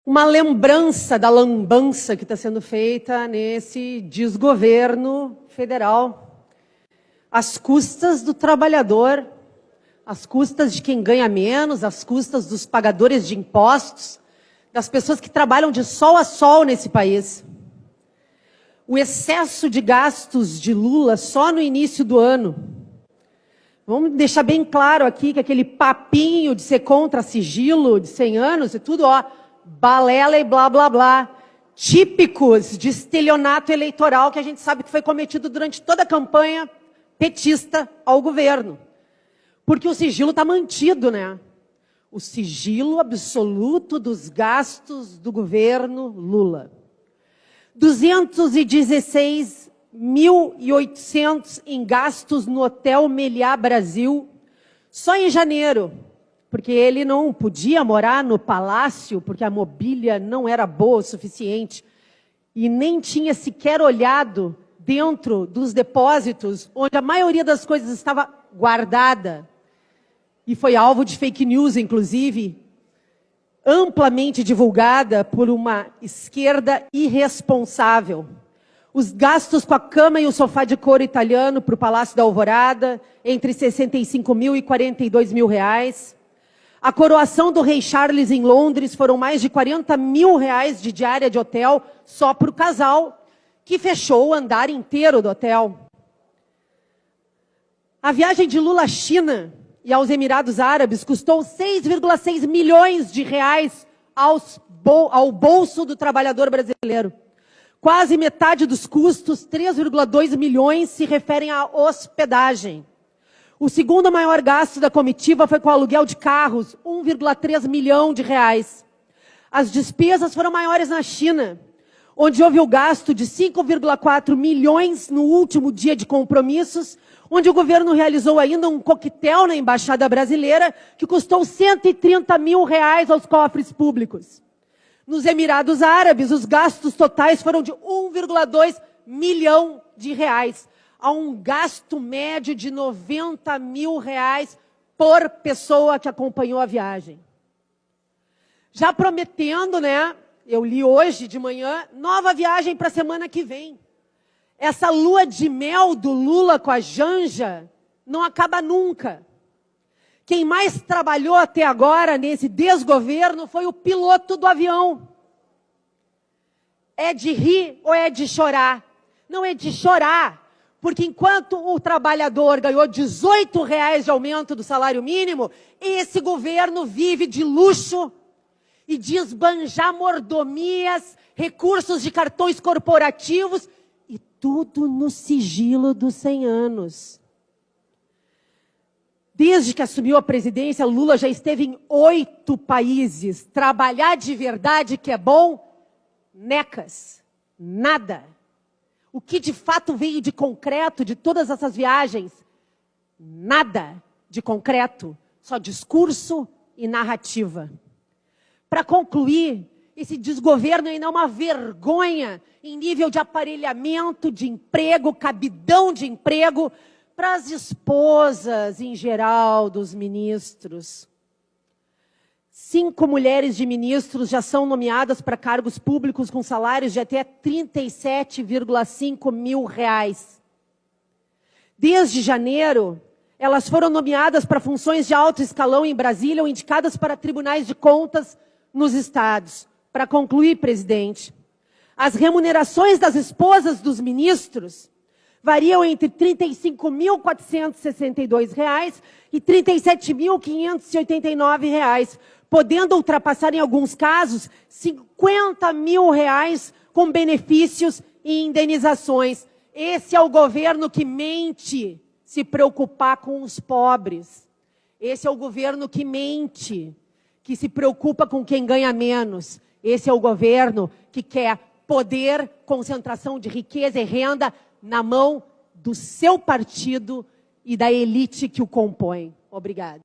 uma lembrança da lambança que está sendo feita nesse desgoverno federal, às custas do trabalhador, às custas de quem ganha menos, às custas dos pagadores de impostos, das pessoas que trabalham de sol a sol nesse país. O excesso de gastos de Lula só no início do ano. Vamos deixar bem claro aqui que aquele papinho de ser contra sigilo de 100 anos e tudo, ó, balela e blá, blá, blá, típicos de estelionato eleitoral que a gente sabe que foi cometido durante toda a campanha petista ao governo. Porque o sigilo está mantido, né? O sigilo absoluto dos gastos do governo Lula. 216.800 em gastos no Hotel Meliá Brasil, só em janeiro, porque ele não podia morar no palácio, porque a mobília não era boa o suficiente, e nem tinha sequer olhado dentro dos depósitos, onde a maioria das coisas estava guardada, e foi alvo de fake news, inclusive, amplamente divulgada por uma esquerda irresponsável. Os gastos com a cama e o sofá de couro italiano para o Palácio da Alvorada, entre 65 mil e 42 mil reais. A coroação do rei Charles em Londres foram mais de 40 mil reais de diária de hotel só para o casal, que fechou o andar inteiro do hotel. A viagem de Lula à China e aos Emirados Árabes custou 6,6 milhões de reais ao bolso do trabalhador brasileiro. Quase metade dos custos, 3,2 milhões, se referem à hospedagem. O segundo maior gasto da comitiva foi com o aluguel de carros, 1,3 milhão de reais. As despesas foram maiores na China, onde houve o gasto de 5,4 milhões no último dia de compromissos, onde o governo realizou ainda um coquetel na Embaixada Brasileira, que custou 130 mil reais aos cofres públicos. Nos Emirados Árabes, os gastos totais foram de 1,2 milhão de reais, a um gasto médio de 90 mil reais por pessoa que acompanhou a viagem. Já prometendo, né, eu li hoje de manhã, nova viagem para a semana que vem. Essa lua de mel do Lula com a Janja não acaba nunca. Quem mais trabalhou até agora nesse desgoverno foi o piloto do avião. É de rir ou é de chorar? Não é de chorar, porque enquanto o trabalhador ganhou 18 reais de aumento do salário mínimo, esse governo vive de luxo e de esbanjar mordomias, recursos de cartões corporativos, e tudo no sigilo dos 100 anos. Desde que assumiu a presidência, Lula já esteve em 8 países. Trabalhar de verdade que é bom? Necas. Nada. O que de fato veio de concreto de todas essas viagens? Nada de concreto. Só discurso e narrativa. Para concluir, esse desgoverno ainda é uma vergonha em nível de aparelhamento de emprego, cabidão de emprego, para as esposas, em geral, dos ministros. 5 mulheres de ministros já são nomeadas para cargos públicos com salários de até 37,5 mil reais. Desde janeiro, elas foram nomeadas para funções de alto escalão em Brasília ou indicadas para tribunais de contas nos estados. Para concluir, presidente, as remunerações das esposas dos ministros variam entre R$ 35.462 e R$ 37.589, podendo ultrapassar, em alguns casos, R$ 50 mil com benefícios e indenizações. Esse é o governo que mente se preocupar com os pobres. Esse é o governo que mente, que se preocupa com quem ganha menos. Esse é o governo que quer poder, concentração de riqueza e renda na mão do seu partido e da elite que o compõe. Obrigada.